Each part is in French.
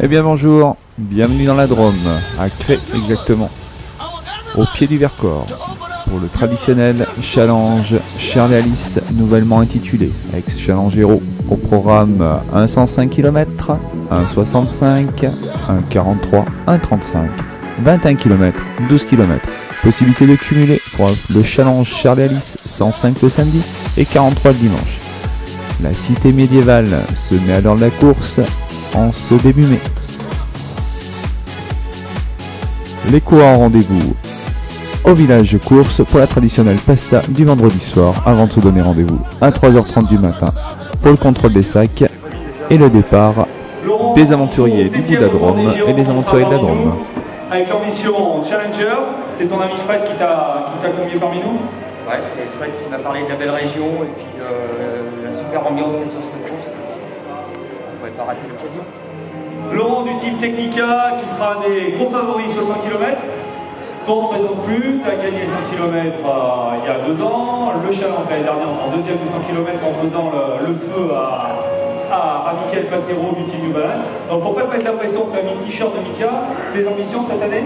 Eh bien bonjour, bienvenue dans la Drôme, à Cré exactement, au pied du Vercors, pour le traditionnel challenge Charles et Alice, nouvellement intitulé Ex-Challenge Héros, au programme 1 105 km, 1 65, 1 43, 1 35, 21 km, 12 km. Possibilité de cumuler pour le challenge Charles et Alice 105 le samedi et 43 le dimanche. La cité médiévale se met à l'heure de la course en ce début mai. Les coureurs rendez-vous au village de course pour la traditionnelle pasta du vendredi soir avant de se donner rendez-vous à 3h30 du matin pour le contrôle des sacs et le départ des aventuriers du bout de la Drôme et des aventuriers de la Drôme. Avec l'ambition Challenger, c'est ton ami Fred qui t'a convié parmi nous? Ouais, c'est Fred qui m'a parlé de la belle région et puis la super ambiance qu'il y a sur cette course. On ne pouvait pas rater l'occasion. Laurent du team Technica qui sera un des gros favoris sur le 100 km. Toi on ne présente plus, tu as gagné les 100 km il y a 2 ans, le challenge l'année dernière en deuxième de 100 km en faisant le feu à Mickaël Passero du team New Balance. Donc pour pas te mettre la pression, tu as mis le t-shirt de Mika, tes ambitions cette année?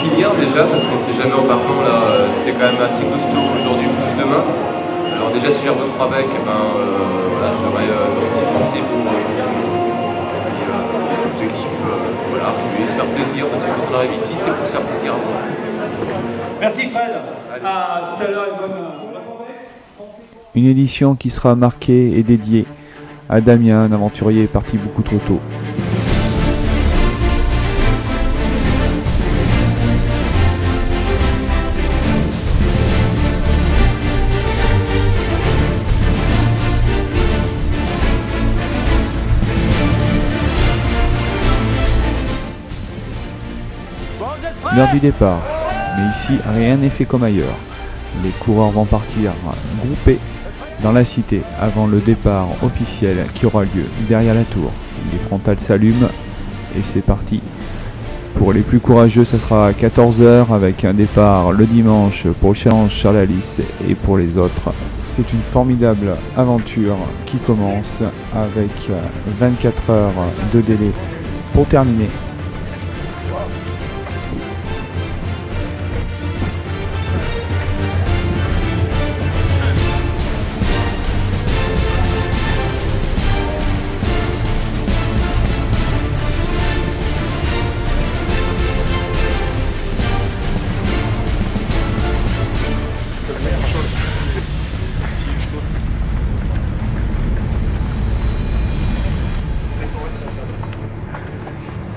Finir déjà, parce qu'on ne sait jamais en partant, là c'est quand même assez costaud aujourd'hui plus demain. Alors déjà si j'ai retrouve avec, j'aurais une petite pensée pour l'objectif, arriver, se faire plaisir, parce que quand on arrive ici c'est pour se faire plaisir à moi. Merci Fred, à tout à l'heure et bonne journée. Une édition qui sera marquée et dédiée à Damien, un aventurier parti beaucoup trop tôt. L'heure du départ, mais ici rien n'est fait comme ailleurs. Les coureurs vont partir groupés dans la cité avant le départ officiel qui aura lieu derrière la tour. Les frontales s'allument et c'est parti. Pour les plus courageux, ça sera à 14h avec un départ le dimanche pour le challenge Charles et Alice, et pour les autres, c'est une formidable aventure qui commence avec 24 heures de délai pour terminer.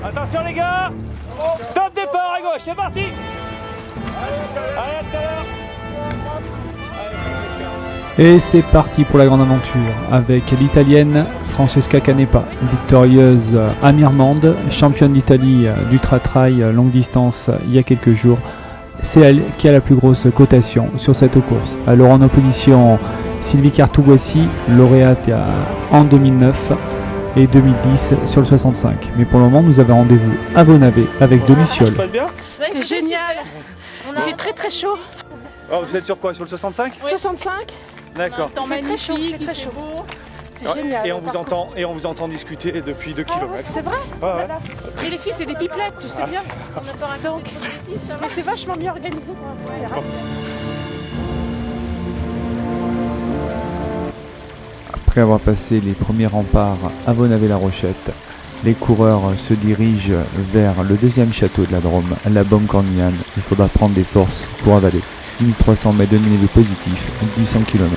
Attention les gars, top départ à gauche, c'est parti. Allez, à tout à l'heure. Et c'est parti pour la grande aventure avec l'italienne Francesca Canepa, victorieuse à Mirmande, championne d'Italie d'ultra-trail longue distance il y a quelques jours. C'est elle qui a la plus grosse cotation sur cette course. Alors en opposition, Sylvie Cartougouassi, lauréate en 2009 et 2010 sur le 65. Mais pour le moment, nous avons rendez-vous à Vonavé avec de Luciole. C'est génial. Il fait très très chaud. Oh, vous êtes sur quoi? Sur le 65? 65. D'accord. Il fait très chaud, il fait très chaud. C'est génial. Et on vous entend discuter depuis 2 km. C'est vrai. Ouais. Et les filles, c'est des pipelettes, tu sais bien. Donc, mais c'est vachement mieux organisé. Après avoir passé les premiers remparts à Vonavé-la-Rochette, les coureurs se dirigent vers le deuxième château de la Drôme, la Baume-Cornillane. Il faudra prendre des forces pour avaler 1300 mètres de dénivelé positif du 100 km.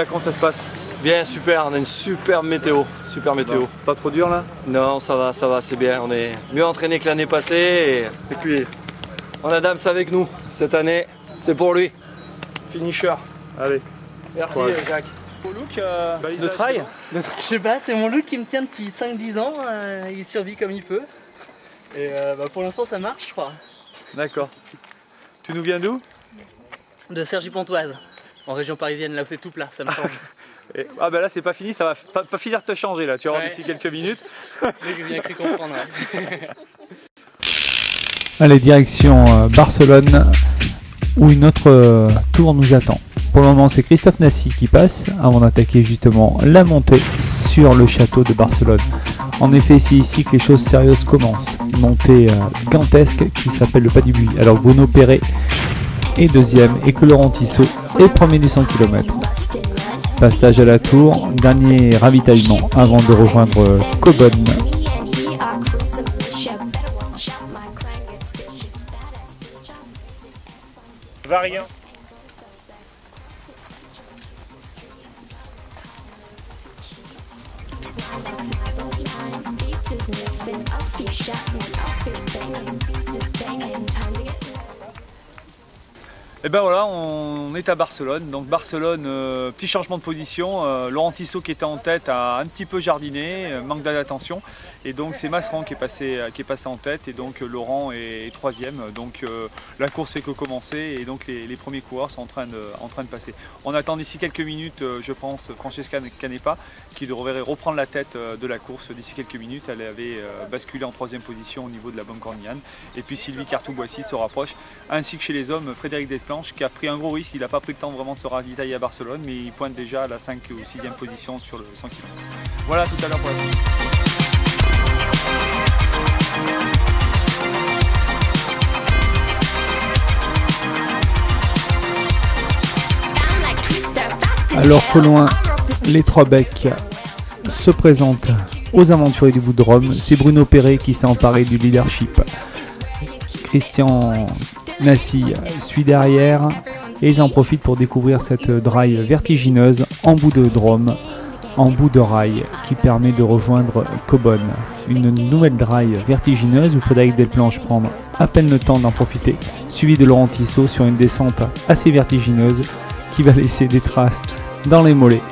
Comment ça se passe? Bien, super, on a une super météo. Pas trop dur là? Non, ça va, c'est bien. On est mieux entraîné que l'année passée et puis on a Dams avec nous cette année, c'est pour lui. Finisher. Allez. Merci Jacques. Beau look de trail? Je sais pas, c'est mon look qui me tient depuis 5-10 ans, il survit comme il peut. Et pour l'instant ça marche je crois. D'accord. Tu nous viens d'où? De Cergy-Pontoise, en région parisienne, là où c'est tout plat, ça me change. Là c'est pas fini, ça va pas finir de te changer là, tu vas voir d'ici quelques minutes. J'ai bien cru comprendre. Allez, direction Barcelone, où une autre tour nous attend. Pour le moment, c'est Christophe Nassy qui passe avant d'attaquer justement la montée sur le château de Barcelone. En effet, c'est ici que les choses sérieuses commencent. Une montée gigantesque qui s'appelle le Pas du Buis. Alors Bruno Perret est deuxième et que Laurent Tissot est premier du 100 km. Passage à la tour, dernier ravitaillement avant de rejoindre Cobonne. Va rien. Et ben voilà, on est à Barcelone. Donc Barcelone, petit changement de position. Laurent Tissot qui était en tête a un petit peu jardiné, manque d'attention. Et donc c'est Masseran qui est passé en tête. Et donc Laurent est troisième. Donc la course fait que commencer. Et donc les premiers coureurs sont en train de passer. On attend d'ici quelques minutes, je pense, Francesca Canepa qui devrait reprendre la tête de la course d'ici quelques minutes. Elle avait basculé en troisième position au niveau de la Bancorniane. Et puis Sylvie Cartou-Boissy se rapproche. Ainsi que chez les hommes, Frédéric Desplanches qui a pris un gros risque. Il n'a pas pris le temps vraiment de se ravitailler à Barcelone, mais il pointe déjà à la 5e ou 6e position sur le 100 km. Voilà, tout à l'heure pour la suite. Alors qu'au loin, les trois becs se présentent aux aventuriers du bout de Rome. C'est Bruno Perret qui s'est emparé du leadership. Christian Nassy suit derrière et ils en profitent pour découvrir cette drive vertigineuse en bout de Drôme, en bout de rail qui permet de rejoindre Cobonne. Une nouvelle drive vertigineuse où Frédéric Desplanches prend à peine le temps d'en profiter, suivi de Laurent Tissot sur une descente assez vertigineuse qui va laisser des traces dans les mollets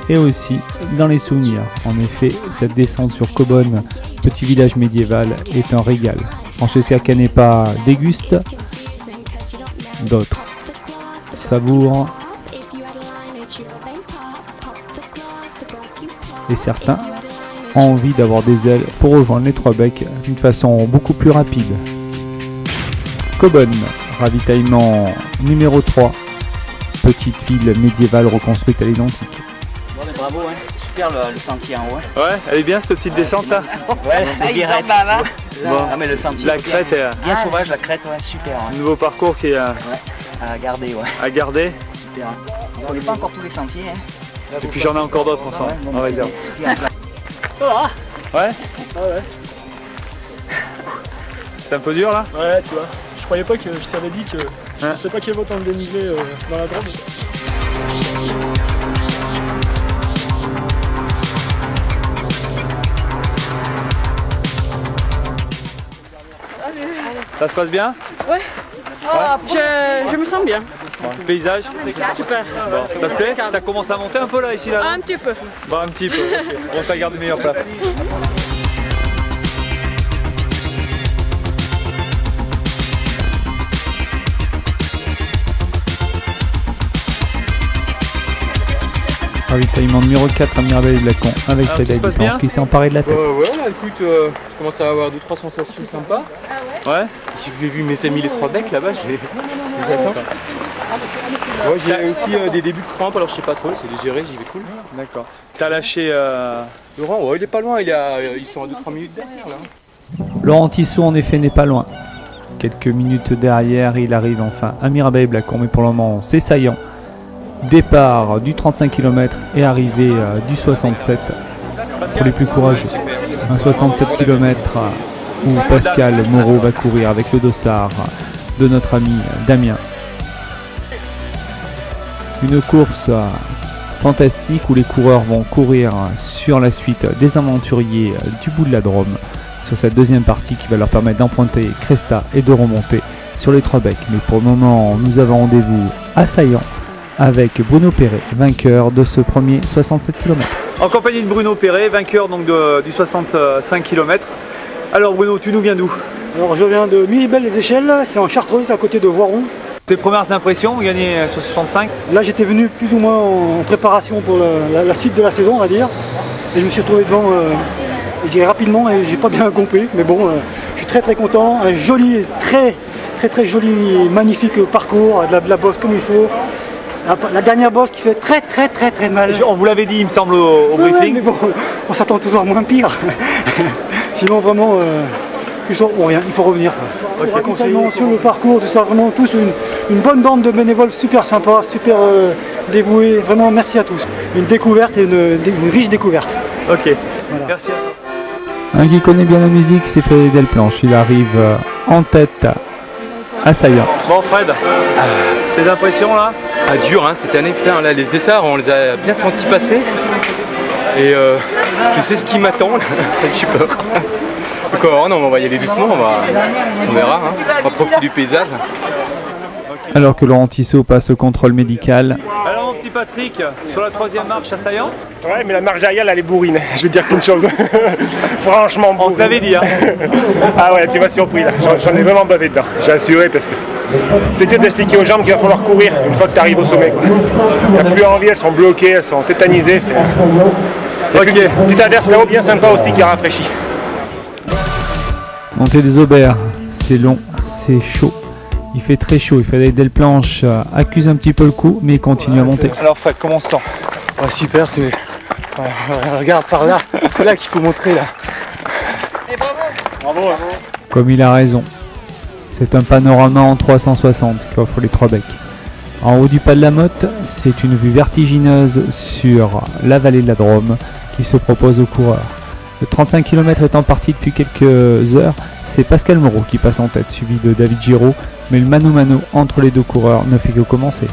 et aussi dans les souvenirs. En effet, cette descente sur Cobonne, petit village médiéval, est un régal. Francesca Canepa déguste, d'autres savourent et certains ont envie d'avoir des ailes pour rejoindre les trois becs d'une façon beaucoup plus rapide. Cobonne, ravitaillement numéro 3, petite ville médiévale reconstruite à l'identique. Bon, mais bravo, hein. Super le sentier en haut. Hein. Ouais, elle est bien cette petite descente là. Ouais, direct. Bon. Ah, mais le sentier La crête est bien sauvage, la crête, ouais, super. un nouveau parcours qui est à garder, ouais. à garder. Super. On ne connaît pas encore tous les sentiers. Hein. Et puis j'en ai encore d'autres ensemble, Ouais, en réserve. Ça va? Ouais. Ah ouais. C'est un peu dur là. Ouais, tu vois. Je croyais pas que je t'avais dit que Hein? je sais pas quel va le dénivelé dans la Drôme. Ça se passe bien? Ouais. Je me sens bien. Bon, paysage? Super. Bon, ça te plaît? Ça commence à monter un peu là, ici là? Un petit peu. Bon, un petit peu. Okay. On t'a gardé meilleure place. Ravitaillement numéro 4 à Mirabel-et-Lacon avec Frédéric Desplanches qui s'est emparé de la tête. Ouais, là, écoute, je commence à avoir 2-3 sensations sympas. Ouais. J'ai vu mes amis les trois becs là-bas, je les attends. Ouais, j'ai aussi des débuts de crampes, alors je sais pas trop, c'est digéré, j'y vais cool. D'accord. T'as lâché Laurent, ouais, il est pas loin, ils sont à 2-3 minutes derrière là. Laurent Tissot en effet n'est pas loin. Quelques minutes derrière, il arrive enfin à Mirabel-et-Lacon, mais pour le moment c'est saillant. Départ du 35 km et arrivée du 67 pour les plus courageux. Un 67 km où Pascal Moreau va courir avec le dossard de notre ami Damien. Une course fantastique où les coureurs vont courir sur la suite des aventuriers du bout de la Drôme sur cette deuxième partie qui va leur permettre d'emprunter Cresta et de remonter sur les trois becs. Mais pour le moment, nous avons rendez-vous à Saillant avec Bruno Perret, vainqueur de ce premier 67 km. en compagnie de Bruno Perret, vainqueur donc du 65 km. Alors Bruno, tu nous viens d'où? Alors je viens de Miribel-les-Échelles, c'est en Chartreuse à côté de Voiron. Tes premières impressions, gagner sur 65? Là j'étais venu plus ou moins en préparation pour la suite de la saison on va dire. Et je me suis retrouvé devant, je dirais rapidement et j'ai pas bien compris. Mais bon, je suis très content. Un joli, très joli, magnifique parcours, de la bosse comme il faut. La dernière bosse qui fait très mal. On vous l'avait dit, il me semble, au briefing. Ouais, mais bon, on s'attend toujours à moins pire. Sinon, vraiment, il faut revenir. Ravitaillement sur le parcours, tout ça, vraiment tous une bonne bande de bénévoles super sympas, super dévoués. Vraiment, merci à tous. Une découverte et une riche découverte. Ok, voilà. Merci à toi. Un qui connaît bien la musique, c'est Frédéric Delplanche. Il arrive en tête à Saillant. Bon Fred, tes impressions là? Ah dur hein, cette année, putain, là les essarts on les a bien sentis passer. Et je sais ce qui m'attend, j'ai peur. Encore, non, on va y aller doucement, on verra, hein. On va profiter du paysage. Alors que Laurent Tissot passe au contrôle médical. Alors mon petit Patrick, sur la 3e marche à Saillant? Ouais, mais la marche derrière, elle est bourrine, je vais te dire qu'une chose. Franchement bourrine. On te l'avait dit, hein. Ah ouais, tu m'as surpris là, j'en ai vraiment bavé dedans. J'ai assuré parce que c'était d'expliquer aux jambes qu'il va falloir courir une fois que tu arrives au sommet. T'as plus envie, elles sont bloquées, elles sont tétanisées. Okay. Petite averse là-haut bien sympa aussi qui a rafraîchi. Montée des Aubert, c'est long, c'est chaud. Il fait très chaud, il fait des Delplanche, accuse un petit peu le coup, mais il continue à monter. Alors Fred, comment on se sent? Ouais, super, c'est... regarde par là, c'est là qu'il faut montrer là. Et bravo. Bravo. Comme il a raison. C'est un panorama en 360 qui offre les 3 becs. En haut du pas de la Motte, c'est une vue vertigineuse sur la vallée de la Drôme qui se propose aux coureurs. Le 35 km étant parti depuis quelques heures, c'est Pascal Moreau qui passe en tête, suivi de David Giraud, mais le mano-mano entre les deux coureurs ne fait que commencer.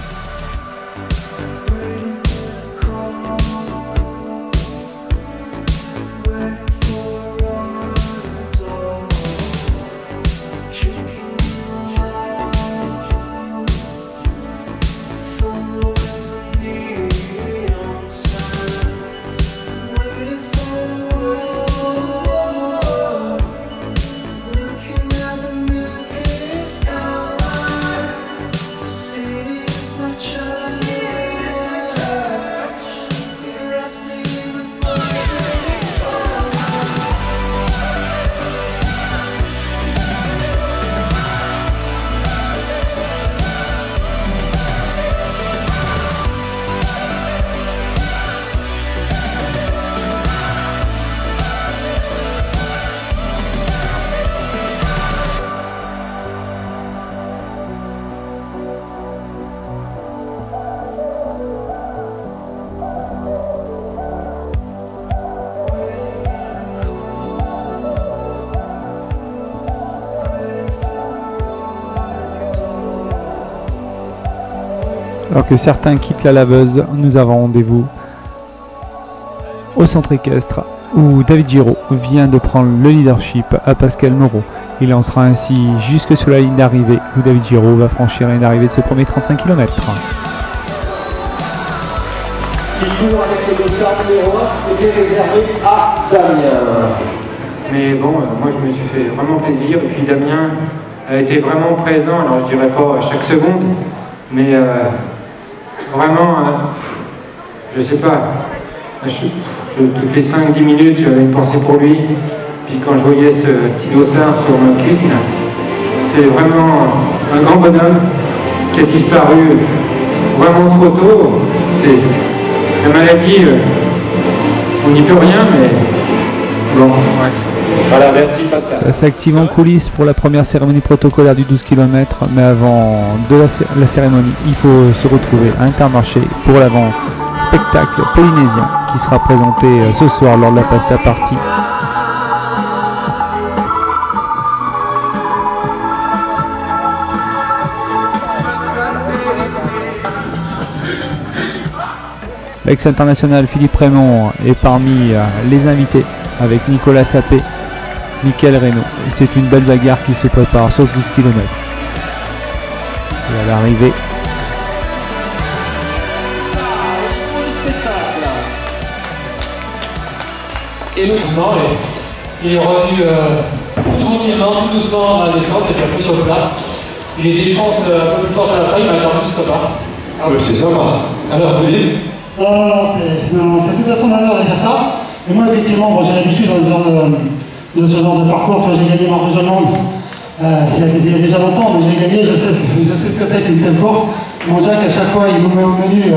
Alors que certains quittent la laveuse, nous avons rendez-vous au centre équestre où David Giraud vient de prendre le leadership à Pascal Moreau. Il lancera ainsi jusque sur la ligne d'arrivée où David Giraud va franchir la ligne d'arrivée de ce premier 35 km. Il court avec le départ numéro 1 était réservé à Damien. Mais bon, moi je me suis fait vraiment plaisir et puis Damien a été vraiment présent, alors je dirais pas à chaque seconde, mais vraiment, je sais pas, toutes les 5-10 minutes j'avais une pensée pour lui, puis quand je voyais ce petit dossard sur mon Christ, c'est vraiment un grand bonhomme qui a disparu vraiment trop tôt. C'est la maladie, on n'y peut rien, mais bon, bref. Voilà, merci Pascal. Ça s'active en coulisses pour la première cérémonie protocolaire du 12 km, mais avant de la cérémonie, il faut se retrouver à Intermarché pour l'avant-spectacle polynésien qui sera présenté ce soir lors de la Pasta Party. L'ex-international Philippe Raymond est parmi les invités avec Nicolas Sapé, Mickaël Reynaud. C'est une belle bagarre qui se prépare sur 12 km. Et à l'arrivée, et doucement, il est revenu tranquillement, tout doucement à la descente, et puis après sur le plat. Il était, je pense, un peu plus fort sur la fin, il m'a attendu ce repas. Ah mais c'est sympa. Alors, vous dites? Non, c'est toute façon malheur de dire ça. Et moi, effectivement, bon, j'ai l'habitude dans ce genre de parcours. Quand j'ai gagné ma région de monde, il y a déjà longtemps, mais j'ai gagné, je sais ce que c'est qu'une telle course. Mon Jack, à chaque fois, il nous met au menu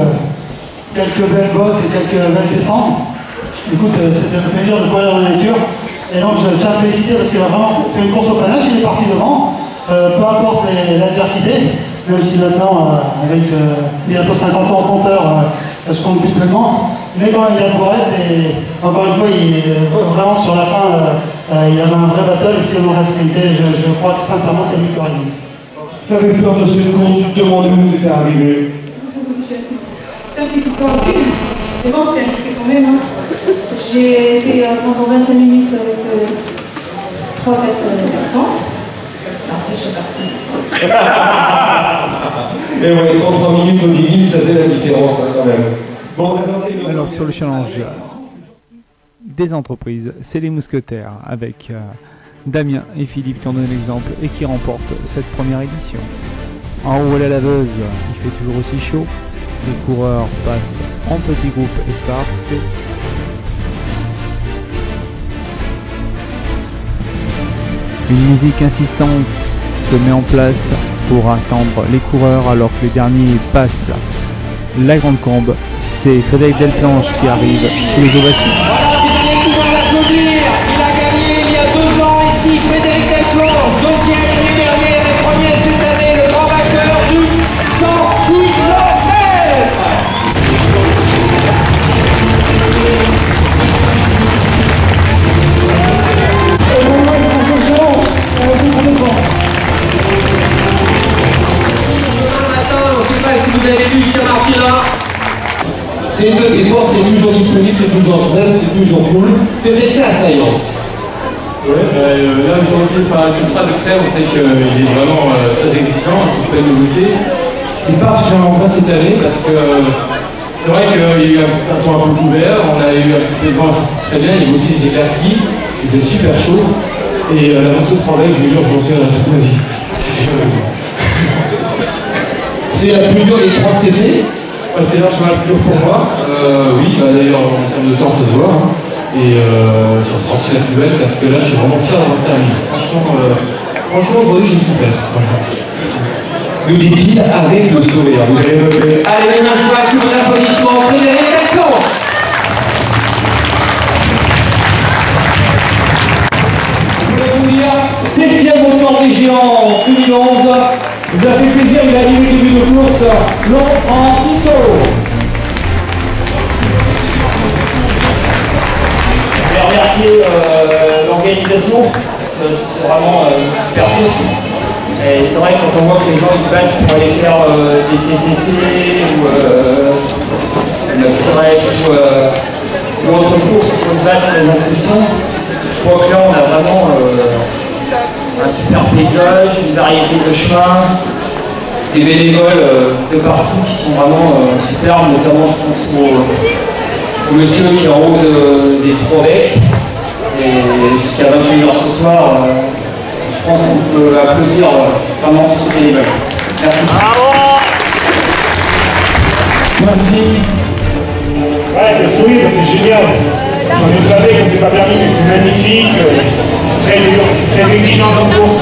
quelques belles bosses et quelques belles descentes. Écoute, c'était un plaisir de courir dans la nature. Et donc, je tiens à féliciter parce qu'il a vraiment fait une course au panache, il est parti devant. Peu importe l'adversité, même si maintenant, avec bientôt 50 ans au compteur, je compte plus pleinement. Mais quand même, il a le beau reste et encore une fois, vraiment sur la fin, il y avait un vrai battle et si on aurait sprinté, je crois que sincèrement, c'est lui qui aurait gagné. Tu avais peur de cette course, tu te demandais où tu étais arrivé. Un petit peu peur, mais bon, c'était impliqué quand même. J'ai été pendant 25 minutes avec 3-4 personnes. Après, je suis partie. Et ouais, 33 minutes au 10 000, ça fait la différence hein, quand même. Bon, alors sur le challenge des entreprises, c'est les mousquetaires avec Damien et Philippe qui ont donné l'exemple et qui remportent cette première édition. En haut à la laveuse, il fait toujours aussi chaud. Les coureurs passent en petits groupes esparcés. Une musique insistante se met en place pour attendre les coureurs alors que les derniers passent la grande combe. C'est Frédéric Delplanche qui arrive sous les ovations. Voilà, vous allez pouvoir l'applaudir. Il a gagné il y a 2 ans ici, Frédéric Delplanche, deuxième l'année dernière et premier cette année, le grand vainqueur du 100 km. Vous avez vu ce marqué-là. C'est une des forces, c'est toujours disponible, c'est toujours zen, c'est toujours cool. C'était la science. Ouais, là aujourd'hui, par un contrat de trait, on sait qu'il est vraiment très exigeant, c'est pas une nouveauté. Ce qui n'est pas particulièrement vrai cette année parce que c'est vrai qu'il y a eu un temps un peu couvert, on a eu un petit peu de vent, très bien, il y a aussi des éclats ski, et c'est super chaud. Et la moto de travail, je vous jure, je m'en souviens toute ma vie. C'est la plus dure des 3 TV. C'est largement la plus dure pour moi. Oui, d'ailleurs, en termes de temps, ça se voit. Hein. Et ça se transmet la plus belle parce que là, je suis vraiment fier d'avoir terminé. Franchement, aujourd'hui, je suis super. Nous dit-il avec le sourire. Vous allez me allez, une fois sous vos applaudissements, Frédéric Delplanche. Je voulais vous dire, 7e au temps des géants en 2011. Vous a fait plaisir, il a animé le début de course, long en ISO. Je voulais remercier l'organisation, parce que c'était vraiment une super course. Et c'est vrai quand on voit que les gens ils se battent pour aller faire des CCC ou la CRF ou autre course, il faut se battre pour les inscriptions. Je crois que là on a vraiment un super paysage, une variété de chemins, des bénévoles de partout qui sont vraiment superbes, notamment je pense au monsieur qui est en haut des 3 becs. Et jusqu'à 21h ce soir, je pense qu'on peut applaudir vraiment tous ces bénévoles. Merci. Bravo. Merci. Ouais, c'est le sourire, c'est génial. On est savait que c'est pas permis, mais c'est magnifique, très dur, très exigeant comme course.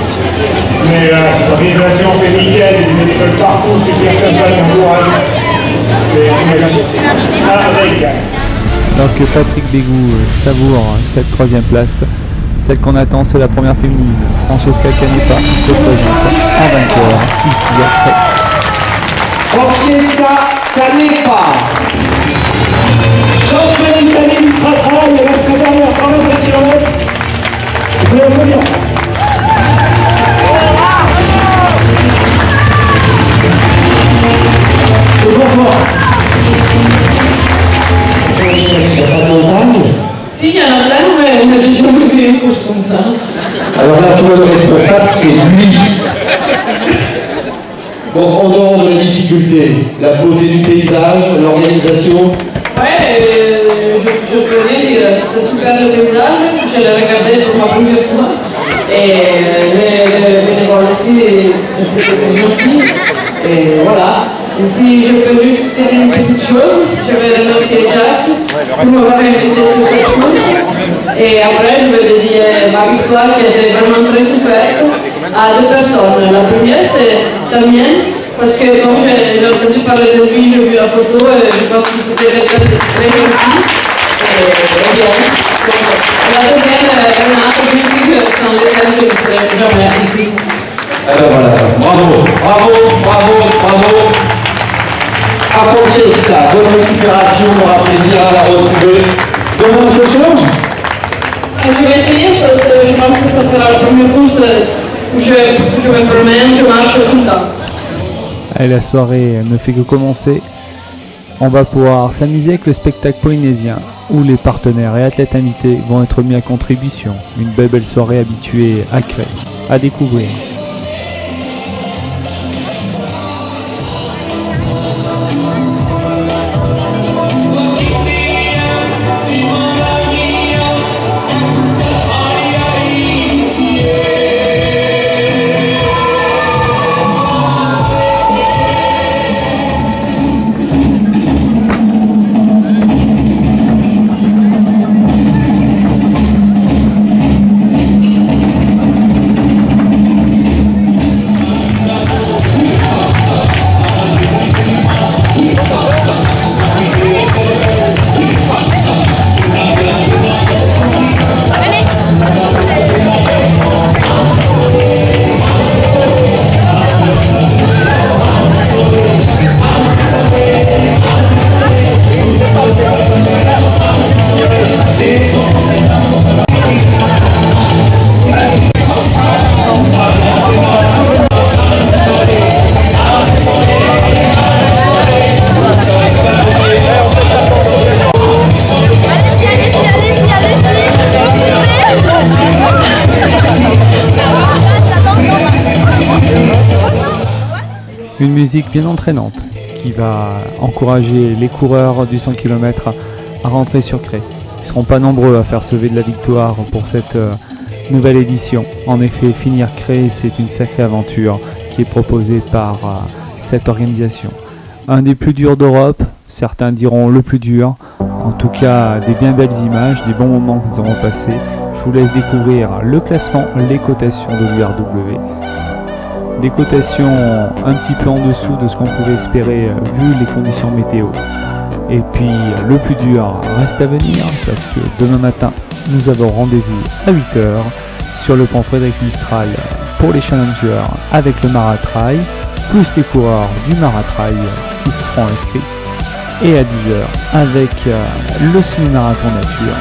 Mais l'organisation c'est nickel, il y a des bénévoles partout, c'est bien sympa, un courage. C'est magnifique. Alors que Patrick Bégou savoure cette 3e place, celle qu'on attend c'est la première féminine, Francesca Canepa qui se présente en vainqueur ici après. Francesca Canepa. Championne d'Italie du travail, elle reste dernière 125 km. Je vais revenir. Le bonsoir. Si, il y a un plan, mais j'ai jamais vu une course comme ça. Alors là, tu vois, le responsable, c'est lui. Bon, en dehors de la difficulté, la beauté du paysage, l'organisation. Ouais, je connais, c'était super le paysage, je l'ai regardé pour ma première fois. Et les bénévoles aussi, c'était gentil. Et voilà. Et si je peux juste dire une petite chose, je vais remercier Jack pour m'avoir invité sur cette course. Et après, je vais dédier ma victoire qui était vraiment très super à 2 personnes. La première, c'est Damien, Parce que quand j'ai entendu parler de lui, j'ai vu la photo et je pense que c'était quelqu'un de très gentil et bien. La deuxième, elle m'a appris que sans lequel je ne serais jamais ici. Alors voilà, bravo, bravo, bravo, bravo. À Francesca, bonne récupération, on aura plaisir à la retrouver. Demain on se change? Je vais essayer, je pense que ce sera la première course où je me promène, je marche tout le temps. Allez, la soirée ne fait que commencer. On va pouvoir s'amuser avec le spectacle polynésien où les partenaires et athlètes invités vont être mis à contribution. Une belle soirée habituée à créer, à découvrir. Une musique bien entraînante qui va encourager les coureurs du 100 km à rentrer sur Cré. Ils ne seront pas nombreux à faire sauver de la victoire pour cette nouvelle édition. En effet, finir Cré, c'est une sacrée aventure qui est proposée par cette organisation. Un des plus durs d'Europe, certains diront le plus dur. En tout cas, des bien belles images, des bons moments que nous avons passés. Je vous laisse découvrir le classement, les cotations de l'URW. Des cotations un petit peu en dessous de ce qu'on pouvait espérer vu les conditions météo. Et puis le plus dur reste à venir parce que demain matin nous avons rendez-vous à 8h sur le pont Frédéric Mistral pour les challengers avec le Maratrail plus les coureurs du Maratrail qui seront inscrits et à 10h avec le semi-marathon nature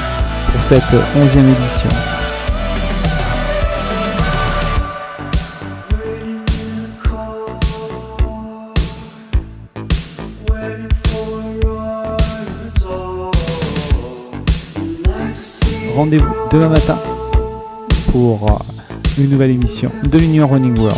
pour cette 11e édition. Rendez-vous demain matin pour une nouvelle émission de l'Union Running World.